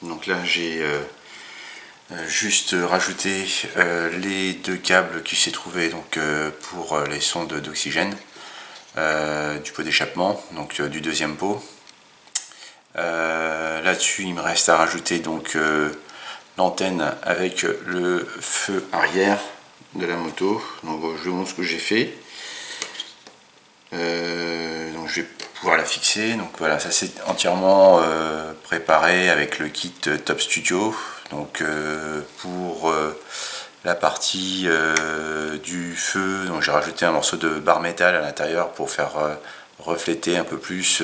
Donc là j'ai juste rajouté les deux câbles qui s'est trouvé donc pour les sondes d'oxygène du pot d'échappement, donc du deuxième pot. Là-dessus il me reste à rajouter donc l'antenne avec le feu arrière de la moto. Donc je vous montre ce que j'ai fait. Donc je vais pouvoir la fixer. Donc voilà, ça c'est entièrement préparé avec le kit Top Studio. Donc pour la partie du feu, donc j'ai rajouté un morceau de barre métal à l'intérieur pour faire refléter un peu plus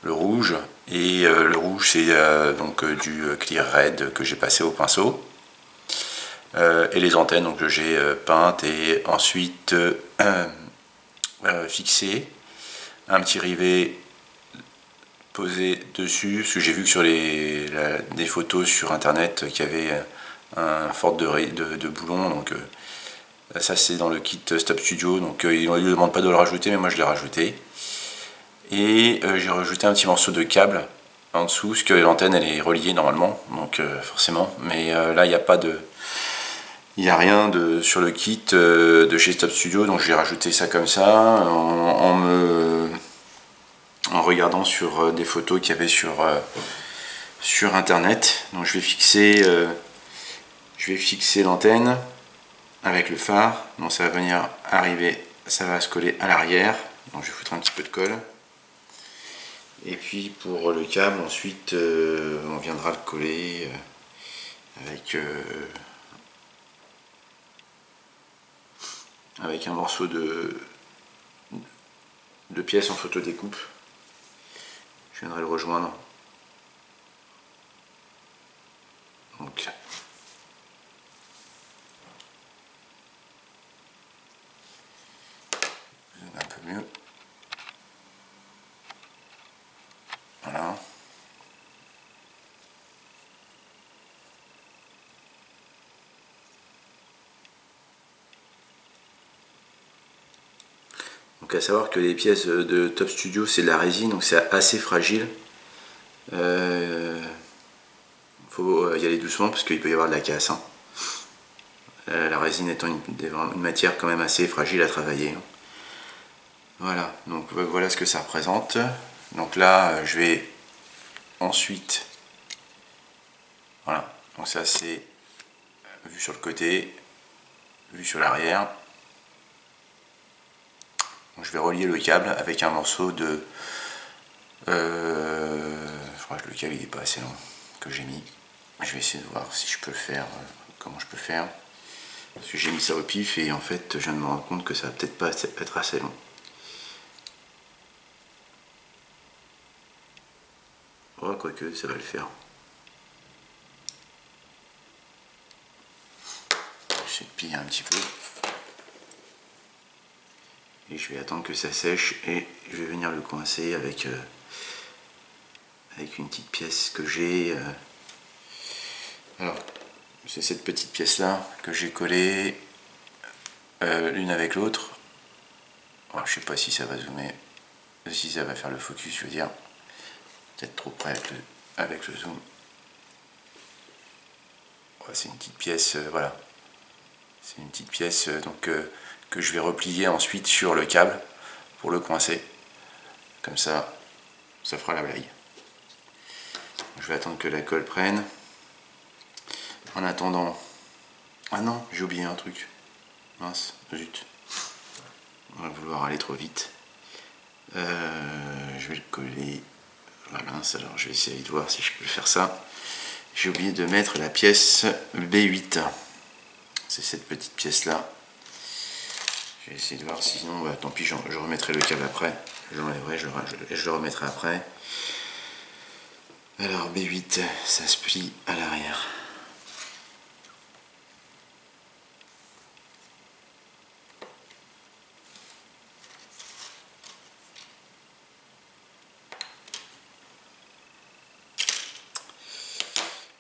le rouge. Et le rouge c'est donc du clear red que j'ai passé au pinceau. Et les antennes donc que j'ai peintes et ensuite fixé, un petit rivet posé dessus, parce que j'ai vu que sur des photos sur internet qu'il y avait un fort de boulons, donc ça c'est dans le kit Stop Studio, donc ils ne demandent pas de le rajouter, mais moi je l'ai rajouté. Et j'ai rajouté un petit morceau de câble en dessous, parce que l'antenne elle est reliée normalement, donc forcément, mais là il n'y a pas de... Il n'y a rien sur le kit de chez Stop Studio, donc j'ai rajouté ça comme ça, en regardant sur des photos qu'il y avait sur internet. Donc je vais fixer l'antenne avec le phare, donc ça va venir arriver, ça va se coller à l'arrière, donc je vais foutre un petit peu de colle. Et puis pour le câble, ensuite on viendra le coller avec un morceau de pièce en photo découpe. Je viendrai le rejoindre. Donc un peu mieux. Voilà. Donc à savoir que les pièces de Top Studio c'est de la résine, donc c'est assez fragile. Faut y aller doucement parce qu'il peut y avoir de la casse. Hein. La résine étant une matière quand même assez fragile à travailler. Voilà, donc voilà ce que ça représente. Donc là je vais ensuite, voilà, donc ça c'est vu sur le côté, vu sur l'arrière. Donc je vais relier le câble avec un morceau de... je crois que le câble il n'est pas assez long que j'ai mis. Je vais essayer de voir si je peux le faire, comment je peux faire. Parce que j'ai mis ça au pif et en fait je viens de me rendre compte que ça va peut-être pas être assez long. Oh, quoique ça va le faire. Je vais plier un petit peu. Et je vais attendre que ça sèche et je vais venir le coincer avec une petite pièce que j'ai. Alors, c'est cette petite pièce là que j'ai collée l'une avec l'autre. Alors, je sais pas si ça va zoomer, si ça va faire le focus, je veux dire. Peut-être trop près avec le zoom. Ouais, c'est une petite pièce, voilà. C'est une petite pièce donc que je vais replier ensuite sur le câble pour le coincer. Comme ça, ça fera la blague. Je vais attendre que la colle prenne. En attendant... Ah non, j'ai oublié un truc. Mince, zut. On va vouloir aller trop vite. Je vais le coller. Voilà, alors je vais essayer de voir si je peux faire ça. J'ai oublié de mettre la pièce B8. C'est cette petite pièce là. Je vais essayer de voir, sinon bah, tant pis, je remettrai le câble après. Je l'enlèverai, je le remettrai après. Alors B8, ça se plie à l'arrière.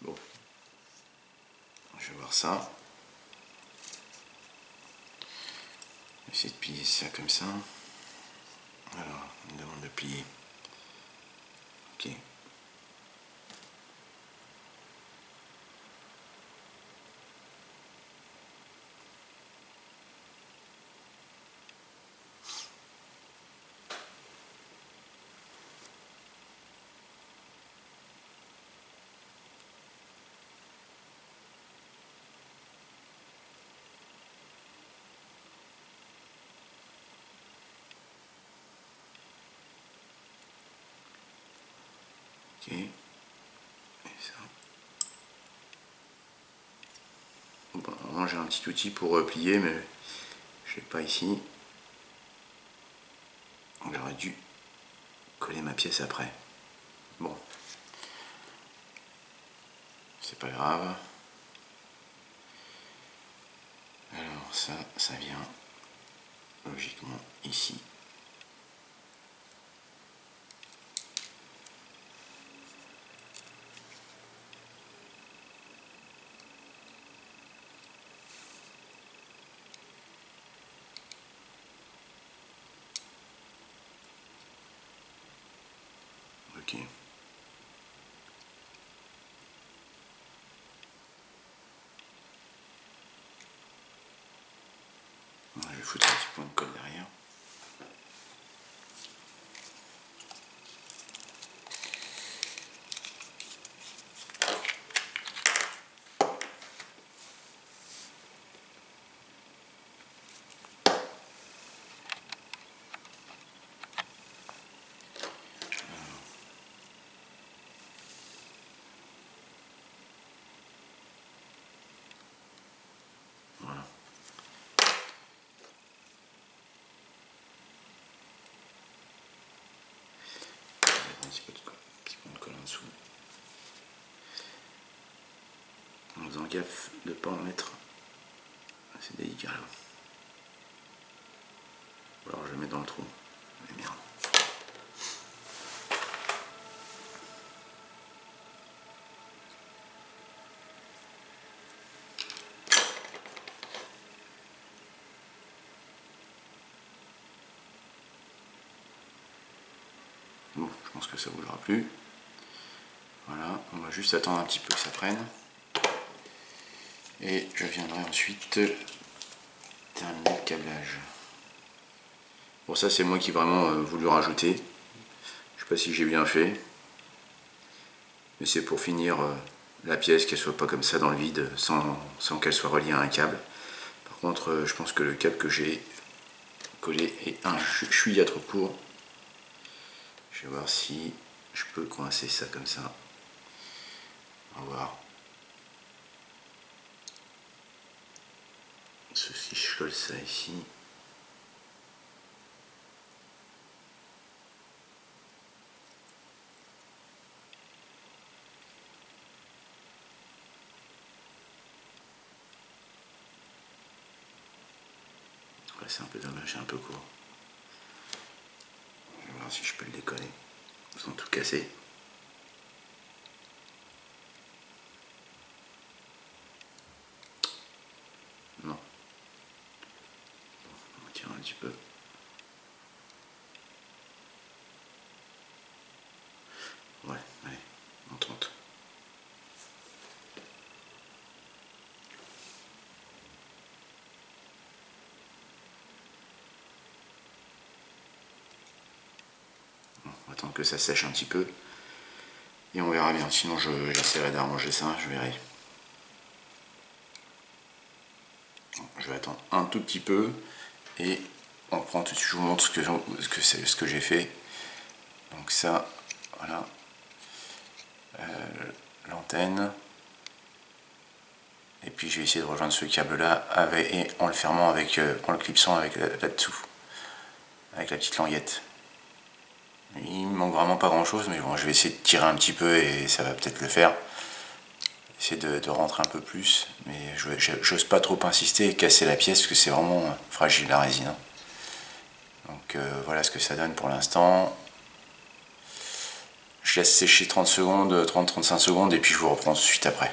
Bon, je vais voir ça. Je vais essayer de plier ça comme ça. Alors, on me demande de plier. Ok. Et ça. Bon, normalement j'ai un petit outil pour plier, mais je l'ai pas ici. J'aurais dû coller ma pièce après. Bon, c'est pas grave. Alors ça vient logiquement ici. Ok. Je vais foutre un petit point de colle derrière. Voilà. Un petit peu de colle, un petit point de colle en dessous. En faisant gaffe de ne pas en mettre. C'est délicat là. Alors je le mets dans le trou. Mais merde. Bon, je pense que ça ne bougera plus. Voilà, on va juste attendre un petit peu que ça prenne. Et je viendrai ensuite terminer le câblage. Bon, ça c'est moi qui ai vraiment voulu rajouter. Je sais pas si j'ai bien fait. Mais c'est pour finir la pièce, qu'elle soit pas comme ça dans le vide, sans qu'elle soit reliée à un câble. Par contre, je pense que le câble que j'ai collé est un chouïa trop court. Je vais voir si je peux coincer ça comme ça. On va voir. Si je colle ça ici. Ouais, c'est un peu dommage, c'est un peu court. Je vais voir si je peux le décoller sans tout casser. Non. On tire un petit peu. Ouais, allez, on tente. Bon, on va attendre que ça sèche un petit peu. Et on verra bien. Sinon, j'essaierai d'arranger ça, je verrai. Je vais attendre un tout petit peu et on prend tout de suite, je vous montre ce que j'ai fait. Donc ça, voilà, l'antenne. Et puis je vais essayer de rejoindre ce câble là et en le fermant avec, en le clipsant avec là-dessous, avec la petite languette. Il me manque vraiment pas grand chose, mais bon, je vais essayer de tirer un petit peu et ça va peut-être le faire. Essayer de rentrer un peu plus, mais j'ose pas trop insister et casser la pièce parce que c'est vraiment fragile la résine. Donc voilà ce que ça donne pour l'instant. Je laisse sécher 30 secondes, 30-35 secondes et puis je vous reprends tout de suite après.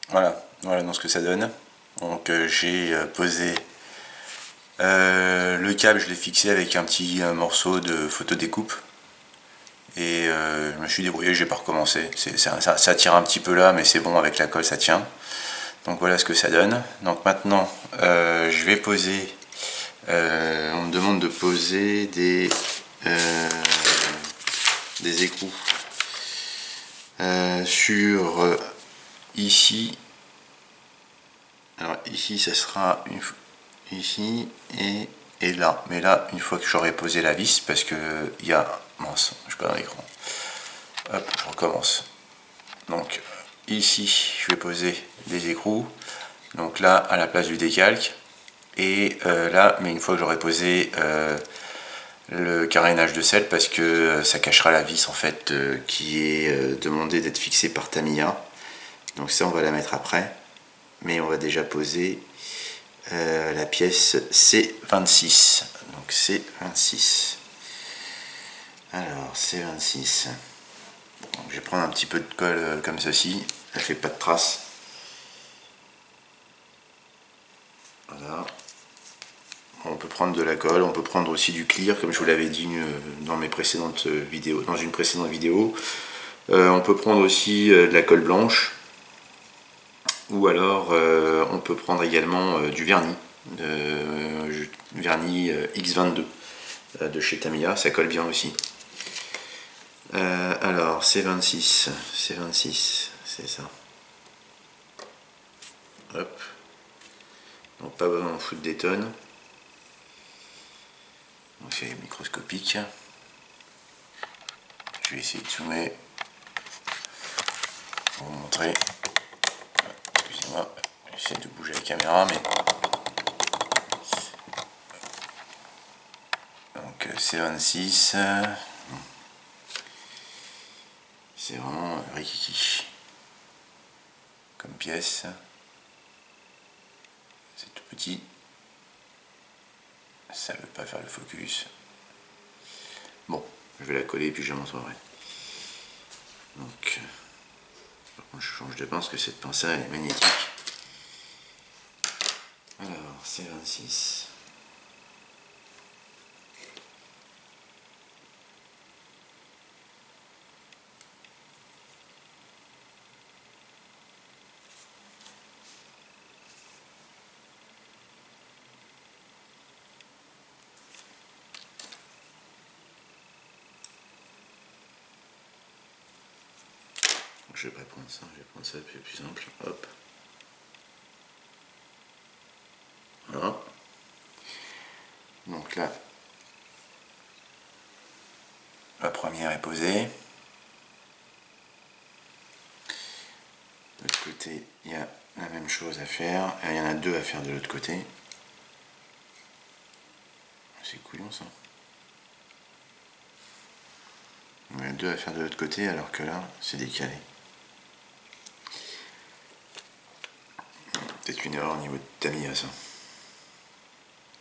Voilà donc ce que ça donne. Donc j'ai posé le câble, je l'ai fixé avec un petit morceau de photodécoupe. Et je me suis débrouillé, j'ai pas recommencé. Ça tire un petit peu là, mais c'est bon, avec la colle ça tient. Donc voilà ce que ça donne. Donc maintenant, je vais poser. On me demande de poser des écrous sur ici. Alors ici, ça sera ici et là. Mais là, une fois que j'aurai posé la vis, parce que il y a mince, je suis pas dans l'écran. Hop, je recommence. Donc ici, je vais poser des écrous. Donc là, à la place du décalque. Et là, mais une fois que j'aurai posé le carénage de selle, parce que ça cachera la vis en fait qui est demandé d'être fixée par Tamiya. Donc ça, on va la mettre après. Mais on va déjà poser la pièce C26. Donc C26. Alors C26. Donc, je vais prendre un petit peu de colle comme ceci. Elle fait pas de traces. Voilà. On peut prendre de la colle, on peut prendre aussi du clear, comme je vous l'avais dit dans mes précédentes vidéos, dans une précédente vidéo. On peut prendre aussi de la colle blanche, ou alors on peut prendre également du vernis, vernis X22 de chez Tamiya, ça colle bien aussi. Alors C26, c'est ça. Hop. Donc pas besoin d'en foutre des tonnes. Donc c'est microscopique. Je vais essayer de zoomer pour vous montrer. Excusez-moi, j'essaie de bouger la caméra, mais donc C26, c'est vraiment rikiki comme pièce. C'est tout petit. Ça ne veut pas faire le focus. Bon, je vais la coller et puis je la montrerai. Donc, par contre, je change de pince parce que cette pince-là, elle est magnétique. Alors, C26. Je vais pas prendre ça, je vais prendre ça, c'est plus simple. Hop. Voilà. Donc là, la première est posée. De l'autre côté, il y a la même chose à faire. Et il y en a deux à faire de l'autre côté. C'est couillon ça. Il y en a deux à faire de l'autre côté alors que là, c'est décalé. Peut-être une erreur au niveau de Tamiya ça.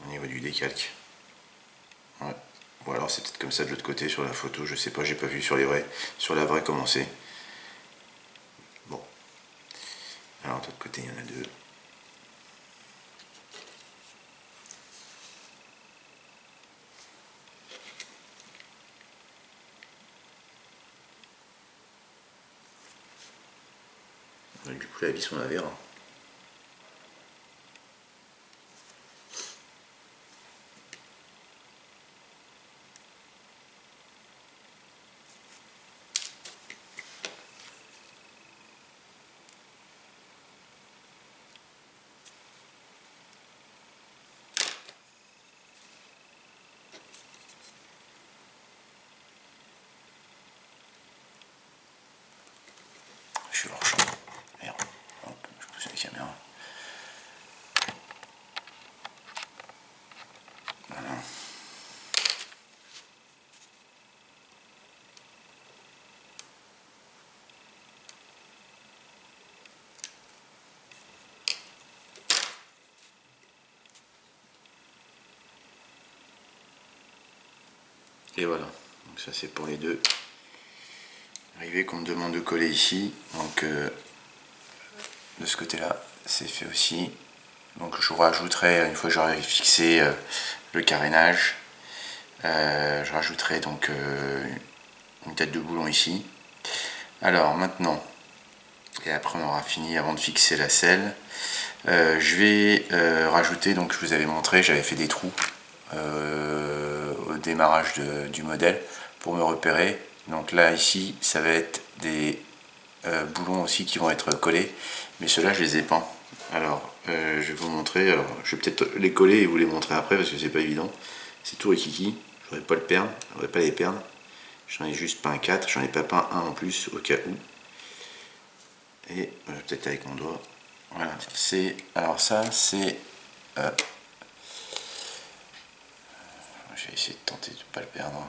Au niveau du décalque. Ouais. Ou alors c'est peut-être comme ça de l'autre côté sur la photo, je sais pas, j'ai pas vu sur la vraie comment c'est. Bon. Alors de l'autre côté il y en a deux. Donc, du coup la vis on la verra. Je suis hors champ. Merde. Hop, je pousse la caméra. Voilà. Et voilà. Donc ça c'est pour les deux. Arrivé qu'on me demande de coller ici. Donc de ce côté-là, c'est fait aussi. Donc je rajouterai, une fois que j'aurai fixé le carénage, je rajouterai donc une tête de boulon ici. Alors maintenant, et après on aura fini avant de fixer la selle, je vais rajouter, donc je vous avais montré, j'avais fait des trous au démarrage du modèle pour me repérer. Donc là ici, ça va être des boulons aussi qui vont être collés, mais ceux-là je les ai peints. Alors je vais vous montrer, alors je vais peut-être les coller et vous les montrer après parce que c'est pas évident. C'est tout rikiki, je voudrais pas le perdre, je voudrais pas les perdre. J'en ai juste peint 4, j'en ai pas peint un en plus au cas où. Et peut-être avec mon doigt. Voilà, c'est. Alors ça, c'est. Je vais essayer de tenter de ne pas le perdre.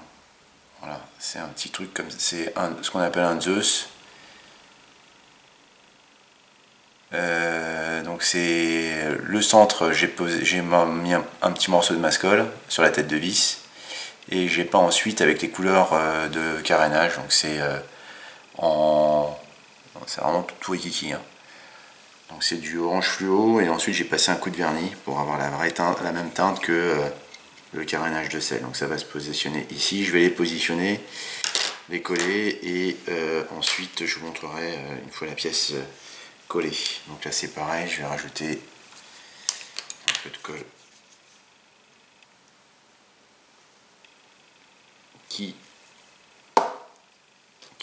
Voilà, c'est un petit truc comme. C'est ce qu'on appelle un Zeus. Donc c'est le centre, j'ai mis un petit morceau de mascole sur la tête de vis. Et j'ai peint ensuite avec les couleurs de carénage. Donc c'est c'est vraiment tout rikiki. Hein. Donc c'est du orange fluo et ensuite j'ai passé un coup de vernis pour avoir la même teinte que le carénage de sel. Donc ça va se positionner ici. Je vais les positionner, les coller et ensuite je vous montrerai une fois la pièce collée. Donc là c'est pareil, je vais rajouter un peu de colle qui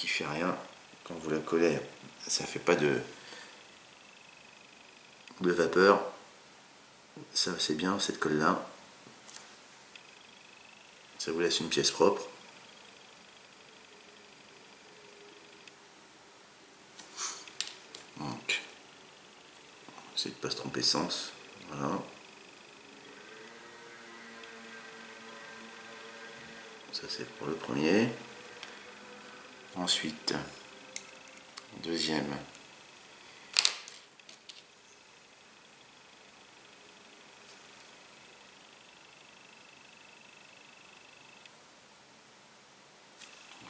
fait rien. Quand vous la collez, ça fait pas de vapeur. Ça c'est bien cette colle là. Ça vous laisse une pièce propre. Donc, c'est de ne pas se tromper de sens. Voilà. Ça c'est pour le premier. Ensuite, deuxième.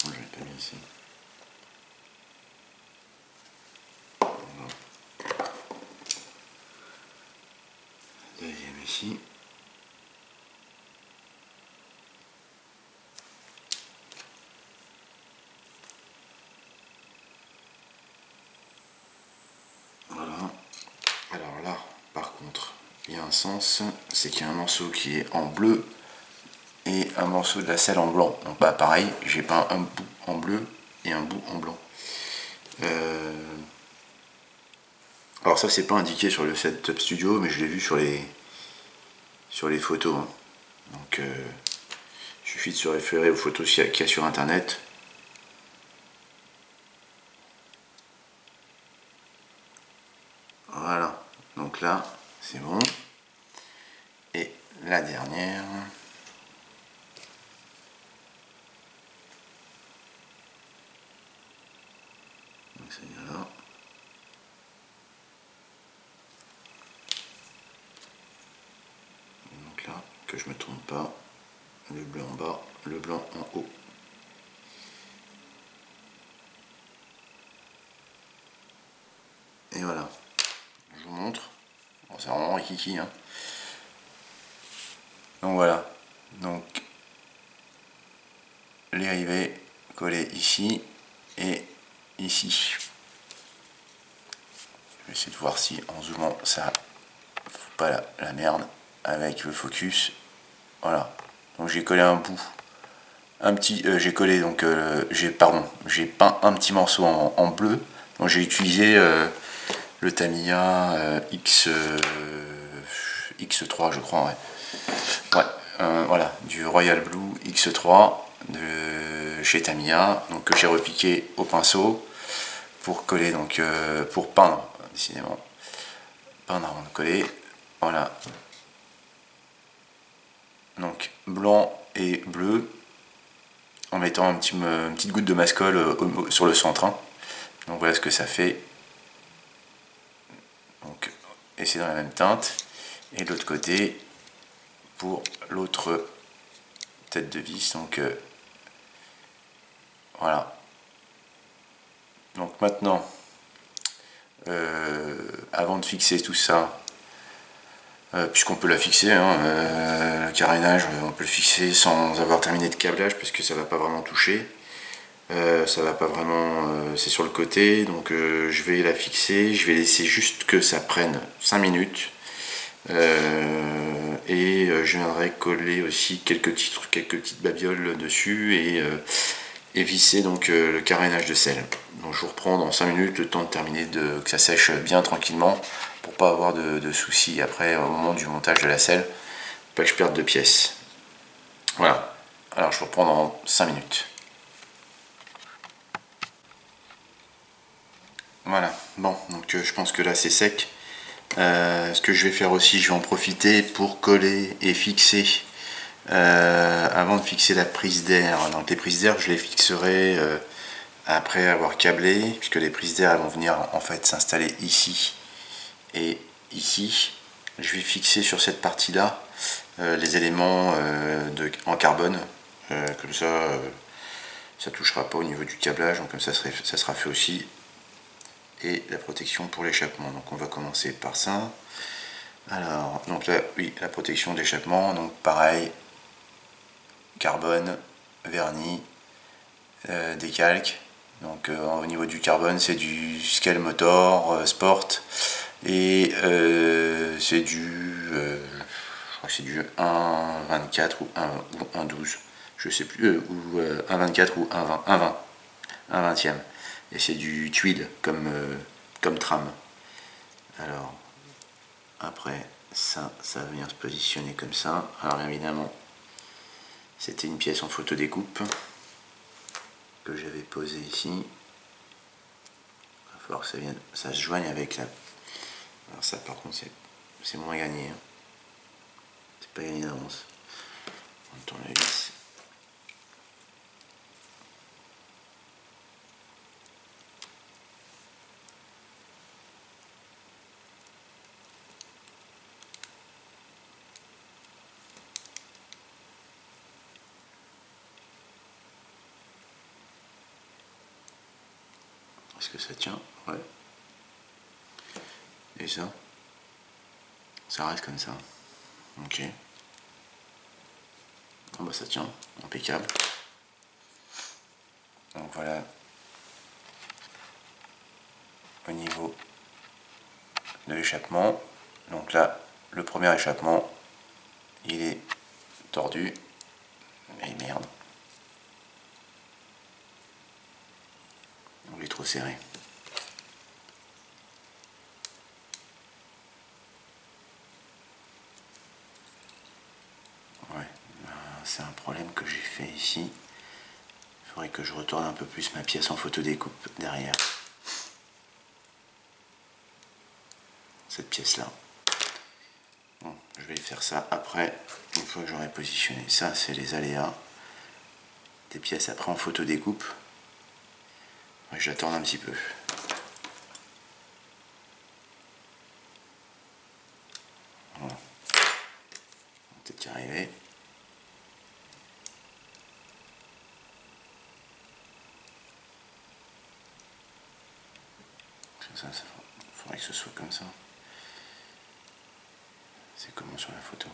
Je vais pas bien ici. Deuxième ici. Voilà. Alors là, par contre, il y a un sens, c'est qu'il y a un morceau qui est en bleu et un morceau de la selle en blanc. Donc bah pareil, j'ai peint un bout en bleu et un bout en blanc. Alors ça c'est pas indiqué sur le Setup Studio, mais je l'ai vu sur les photos. Hein. Donc il suffit de se référer aux photos qu'il y a sur internet. Voilà, donc là c'est bon. Et la dernière. Donc ça vient là. Donc là, que je me trompe pas, le bleu en bas, le blanc en haut. Et voilà, je vous montre. Bon, c'est vraiment rikiki. Hein. Donc voilà, donc les rivets collés ici et ici. Je vais essayer de voir si en zoomant ça fout pas la merde avec le focus. Voilà, donc j'ai collé un bout. J'ai collé donc j'ai peint un petit morceau en bleu. Donc j'ai utilisé le Tamiya X3 je crois. Ouais, voilà, du Royal Blue X3 de chez Tamiya, donc que j'ai repiqué au pinceau pour coller, donc pour peindre, décidément, peindre avant de coller. Voilà, donc blanc et bleu en mettant une petite goutte de mascole sur le centre. Hein. Donc voilà ce que ça fait. Donc, et c'est dans la même teinte. Et de l'autre côté, pour l'autre tête de vis. Donc voilà. Donc maintenant, avant de fixer tout ça, puisqu'on peut la fixer, hein, le carénage, on peut le fixer sans avoir terminé de câblage, parce que ça va pas vraiment toucher. Ça va pas vraiment, c'est sur le côté, donc je vais la fixer, je vais laisser juste que ça prenne 5 minutes. Et je viendrai coller aussi quelques petites babioles dessus et visser donc le carénage de sel. Donc je vous reprends dans 5 minutes, le temps de terminer que ça sèche bien tranquillement pour pas avoir de soucis après au moment du montage de la selle, pas que je perde de pièces. Voilà, alors je vous reprends dans 5 minutes. Voilà, bon, donc je pense que là c'est sec. Ce que je vais faire aussi, je vais en profiter pour coller et fixer, avant de fixer la prise d'air. Donc les prises d'air, je les fixerai après avoir câblé, puisque les prises d'air vont venir en fait s'installer ici et ici. Je vais fixer sur cette partie-là les éléments en carbone, comme ça, ça touchera pas au niveau du câblage, donc comme ça sera fait aussi. Et la protection pour l'échappement. Donc on va commencer par ça. Alors, donc là, oui, la protection d'échappement, donc pareil, carbone, vernis, décalque. Donc au niveau du carbone, c'est du Scale Motor Sport et c'est je crois que c'est du 1,24 ou 1,12, je sais plus, ou 1,24 ou 1,20, 1,20e. Et c'est du tweed comme trame. Alors, après, ça va venir se positionner comme ça. Alors évidemment, c'était une pièce en photo découpe que j'avais posée ici. Il va falloir que ça se joigne avec la... Alors ça par contre, c'est moins gagné. Hein. C'est pas gagné d'avance. On tourne la vis. Est-ce que ça tient? Ouais. Et ça reste comme ça. Ok. Bon bah ça tient, impeccable. Donc voilà, au niveau de l'échappement. Donc là, le premier échappement, il est tordu. Et merde. Il est trop serré. Ouais, c'est un problème que j'ai fait ici. Il faudrait que je retourne un peu plus ma pièce en photo découpe derrière. Cette pièce-là. Bon, je vais faire ça après, une fois que j'aurai positionné. Ça, c'est les aléas des pièces après en photo découpe. Ouais, j'attends un petit peu. Voilà. On va peut-être y arriver. Ça, faudrait que ce soit comme ça. C'est comment sur la photo?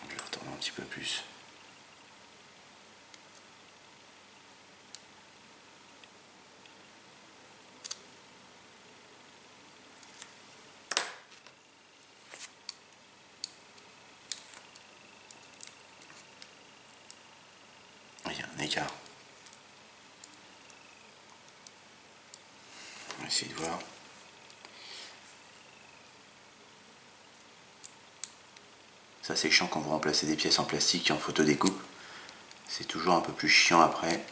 Je vais retourner un petit peu plus. Il y a un écart. On va essayer de voir. Ça c'est chiant quand vous remplacez des pièces en plastique et en photo découpe. C'est toujours un peu plus chiant après.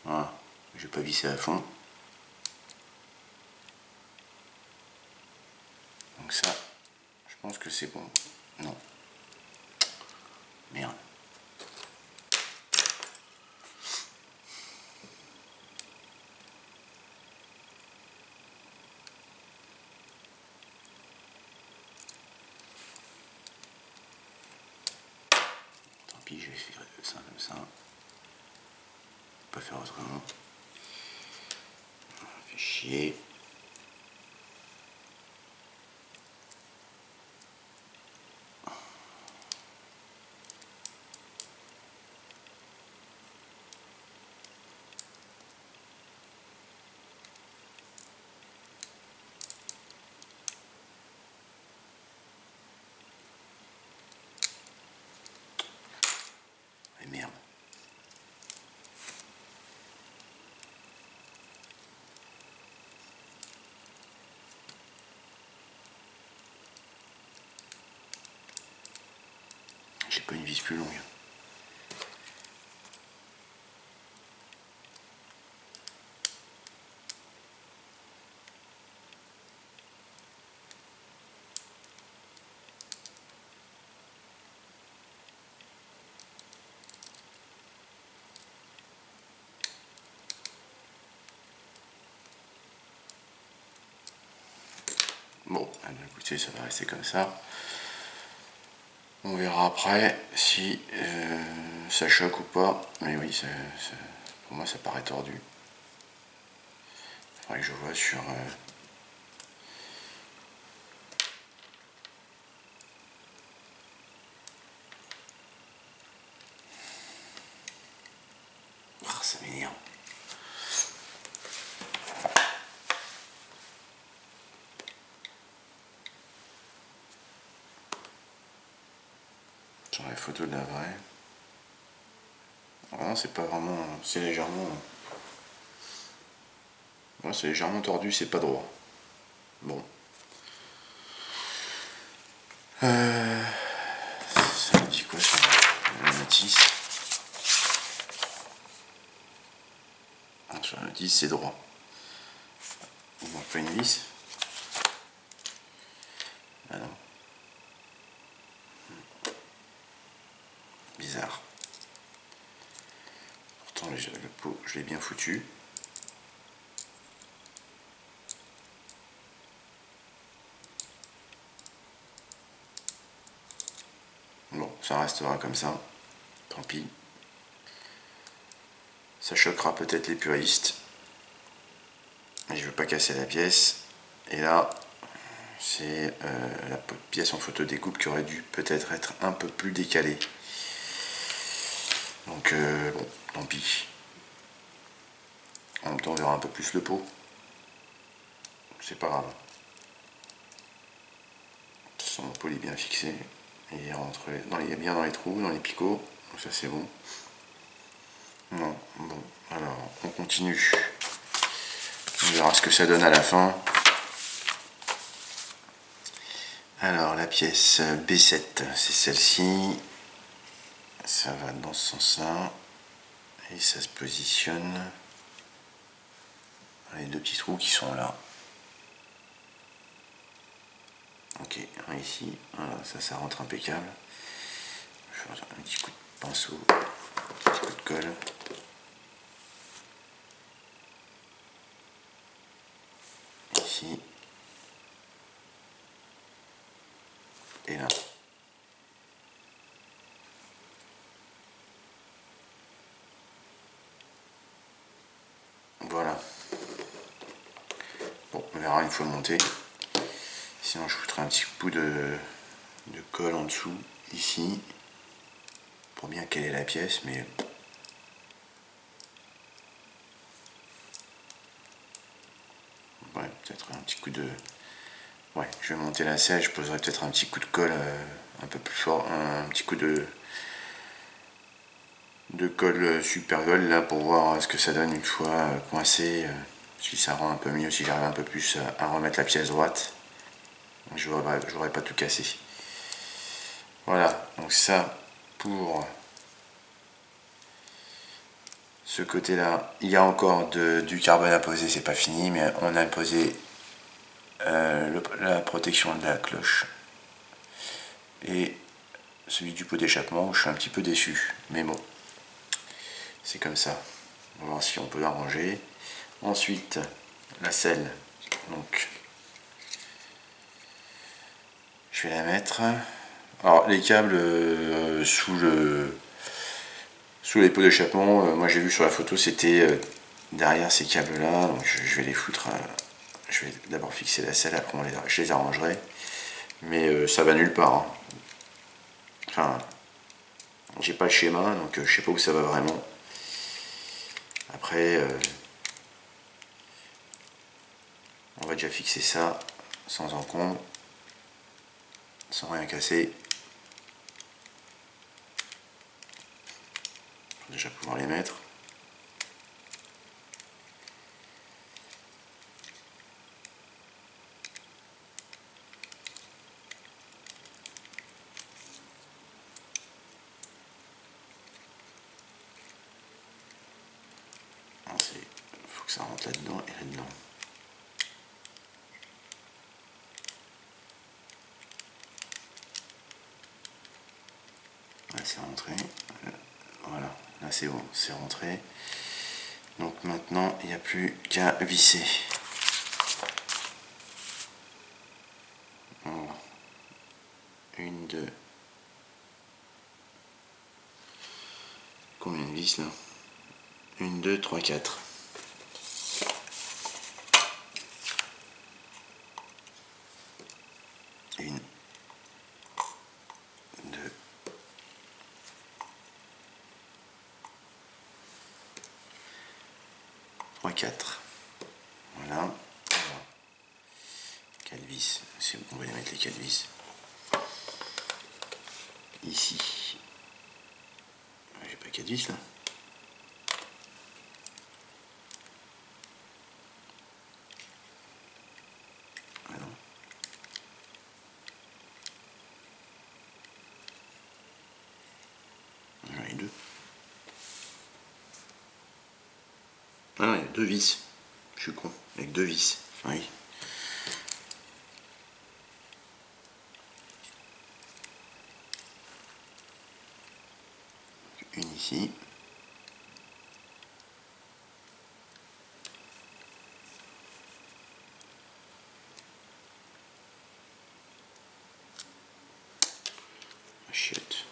Voilà, je vais pas visser à fond. Donc ça, je pense que c'est bon. Non. Merde. Tant pis, je vais faire ça comme ça. Pas faire autrement. Ça fait chier. Et merde. pas une vis plus longue. Bon, écoutez, ça va rester comme ça. On verra après si ça choque ou pas. Mais oui, pour moi, ça paraît tordu. Il faudrait que je vois sur... Ah, ça m'énerve. Sur les photos de la vraie. Ah non, c'est pas vraiment... C'est légèrement... Non, c'est légèrement tordu, c'est pas droit. Bon. Ça me dit quoi sur la notice? Sur la notice, c'est droit. Il manque pas une vis? Ah non. Bizarre. Pourtant, le pot, je l'ai bien foutu. Bon, ça restera comme ça. Tant pis. Ça choquera peut-être les puristes. Mais je veux pas casser la pièce. Et là, c'est la pièce en photo découpe qui aurait dû peut-être être un peu plus décalée. Donc bon, tant pis. En même temps, on verra un peu plus le pot. C'est pas grave. De toute façon, mon pot est bien fixé. Il est rentré bien dans les trous, dans les picots. Donc ça, c'est bon. Non, bon. Alors, on continue. On verra ce que ça donne à la fin. Alors, la pièce B7, c'est celle-ci. Ça va dans ce sens-là. Et ça se positionne dans les deux petits trous qui sont là. Ok, ici, voilà, ça rentre impeccable. Je vais faire un petit coup de pinceau, un petit coup de colle. Ici. Et là. Voilà. Bon, on verra une fois monté. Sinon, je foutrai un petit coup de colle en dessous, ici, pour bien caler la pièce, mais ouais, peut-être un petit coup de... Ouais, je vais monter la selle, je poserai peut-être un petit coup de colle un peu plus fort, un petit coup de colle super gueule là pour voir ce que ça donne une fois coincé, si ça rend un peu mieux, si j'arrive un peu plus à remettre la pièce droite. Je n'aurais pas tout cassé. Voilà, donc ça pour ce côté là. Il y a encore du carbone à poser, c'est pas fini, mais on a posé la protection de la cloche et celui du pot d'échappement où je suis un petit peu déçu, mais bon, c'est comme ça. On va voir si on peut l'arranger. Ensuite, la selle, donc je vais la mettre. Alors les câbles sous les pots d'échappement, moi j'ai vu sur la photo, c'était derrière ces câbles là, donc je vais les foutre. Je vais d'abord fixer la selle, après je les arrangerai, mais ça va nulle part. Hein. Enfin, j'ai pas le schéma, donc je sais pas où ça va vraiment. Après, on va déjà fixer ça sans encombre, sans rien casser. Faut déjà pouvoir les mettre. ça rentre là-dedans et là-dedans. Ouais, c'est rentré. Voilà, là c'est bon, c'est rentré. Donc maintenant, il n'y a plus qu'à visser. Voilà. 1, 2. Combien de vis là? 1, 2, 3, 4. Une, 2, 3, 4. Voilà. 4 vis. C'est où qu'on va les mettre les 4 vis? Ici. J'ai pas 4 vis là. Ah non. J'en ai 2. Ah non, il y a 2 vis. Je suis con. Avec 2 vis. Oui. Une ici. Chiotte.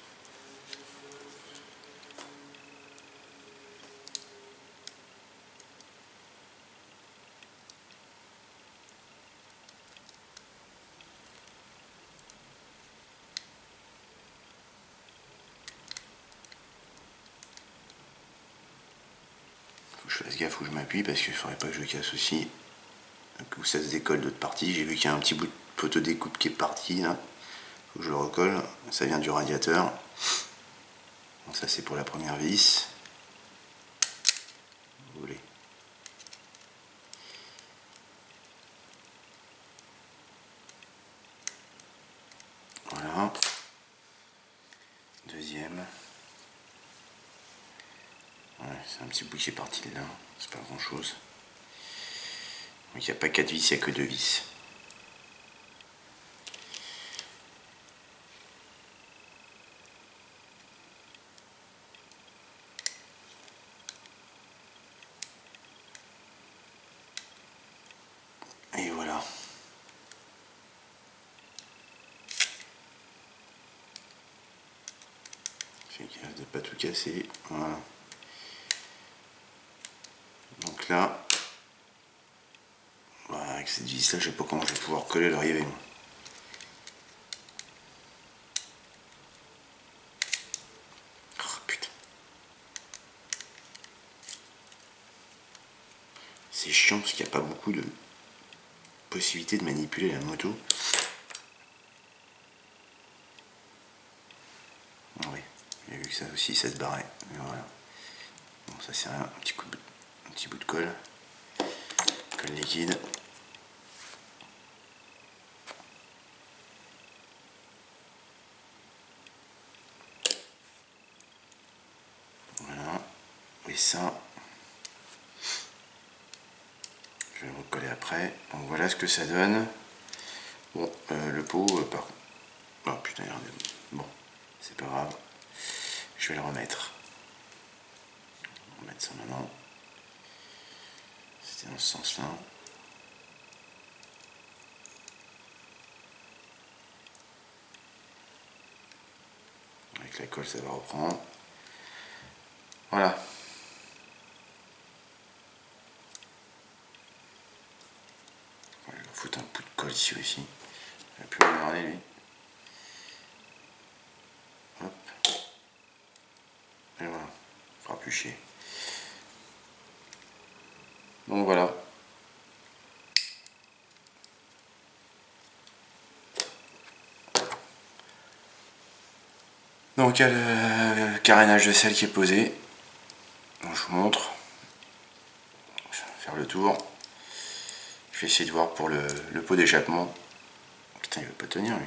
Faut que je fasse gaffe où je m'appuie parce qu'il faudrait pas que je casse aussi. Où ça se décolle d'autres parties. J'ai vu qu'il y a un petit bout de poteau découpe qui est parti là. Faut que je le recolle. Ça vient du radiateur. Donc ça c'est pour la première vis. Vous voulez. Voilà. Deuxième. Ouais, c'est un petit bout qui est parti de là. C'est pas grand chose. Donc il n'y a pas 4 vis, il n'y a que 2 vis. Et voilà. Fais gaffe de pas tout casser. Voilà. Donc là, voilà, avec cette vis là, je sais pas comment je vais pouvoir coller l'arrivée. Oh putain. C'est chiant parce qu'il n'y a pas beaucoup de possibilités de manipuler la moto. Oui, j'ai vu que ça aussi, ça se barrait. Mais voilà. Bon, ça c'est rien, un petit bout de colle. Colle liquide. Voilà. Et ça, je vais le recoller après. Donc voilà ce que ça donne. Bon, le pot, par contre. Oh putain, regardez. Bon, c'est pas grave. Je vais le remettre. On va mettre ça maintenant. C'était dans ce sens-là. Avec la colle, ça va reprendre. Voilà. Je vais foutre un bout de colle ici aussi. Il va plus m'emmerder lui. Hop. Et voilà. Il fera plus chier. Donc voilà. Donc il y a le carénage de sel qui est posé. Donc, je vous montre. Je vais faire le tour. Je vais essayer de voir pour le pot d'échappement. Putain, il veut pas tenir lui.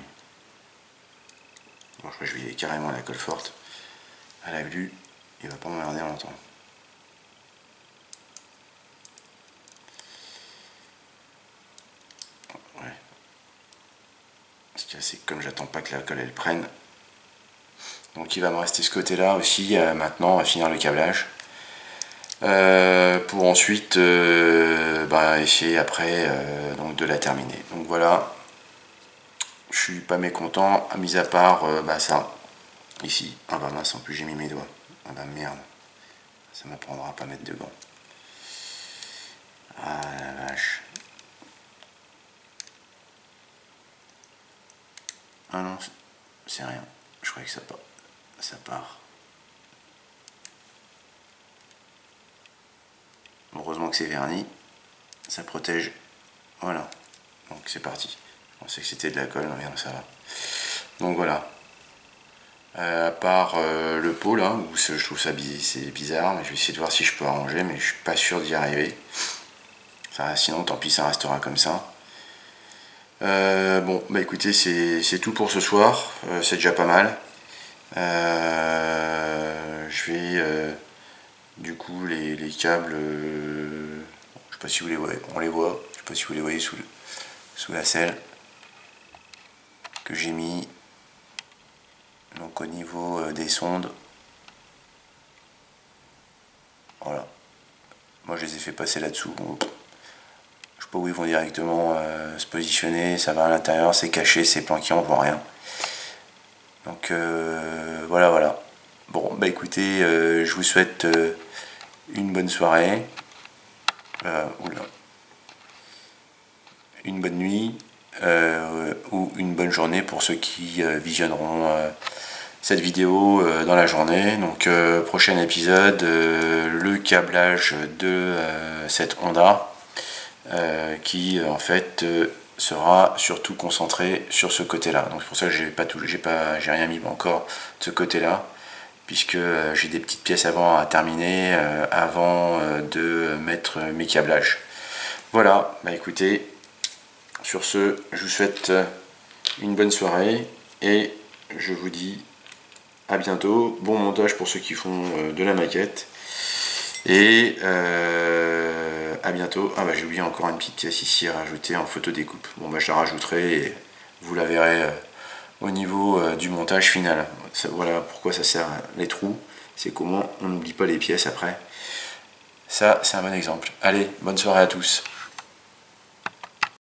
Bon, je crois que je vais carrément à la colle forte. À la vue, il va pas m'emmerder longtemps. Parce que c'est comme j'attends pas que la colle elle prenne. Donc il va me rester ce côté-là aussi maintenant à finir le câblage. Pour ensuite essayer après donc de la terminer. Donc voilà, je suis pas mécontent, mis à part ça, ici. Ah bah mince, en plus j'ai mis mes doigts. Ah bah merde, ça m'apprendra à pas mettre de gants. Ah la vache. Ah non, c'est rien, je croyais que ça part. Heureusement que c'est verni, ça protège. Voilà, donc c'est parti. Je pensais que c'était de la colle, non, ça va. Donc voilà. À part le pot là, où je trouve ça c'est bizarre, mais je vais essayer de voir si je peux arranger, mais je suis pas sûr d'y arriver. Sinon tant pis, ça restera comme ça. Bon, bah écoutez, c'est tout pour ce soir, c'est déjà pas mal. Je vais du coup les câbles, je sais pas si vous les voyez, on les voit, je sais pas si vous les voyez sous la selle que j'ai mis. Donc au niveau des sondes, voilà, moi je les ai fait passer là-dessous. Bon, je sais pas où ils vont directement se positionner, ça va à l'intérieur, c'est caché, c'est planqué, on voit rien. Donc voilà. Bon bah écoutez, je vous souhaite une bonne soirée, une bonne nuit ou une bonne journée pour ceux qui visionneront cette vidéo dans la journée. Donc prochain épisode, le câblage de cette Honda qui en fait sera surtout concentré sur ce côté là. Donc c'est pour ça que j'ai rien mis encore de ce côté là, puisque j'ai des petites pièces à terminer avant de mettre mes câblages. Voilà, bah écoutez, sur ce, je vous souhaite une bonne soirée et je vous dis à bientôt. Bon montage pour ceux qui font de la maquette. Et à bientôt. Ah bah j'ai oublié encore une petite pièce ici à rajouter en photo découpe. Bon bah je la rajouterai et vous la verrez au niveau du montage final. Voilà pourquoi ça sert les trous. C'est comment on n'oublie pas les pièces après. Ça c'est un bon exemple. Allez, bonne soirée à tous.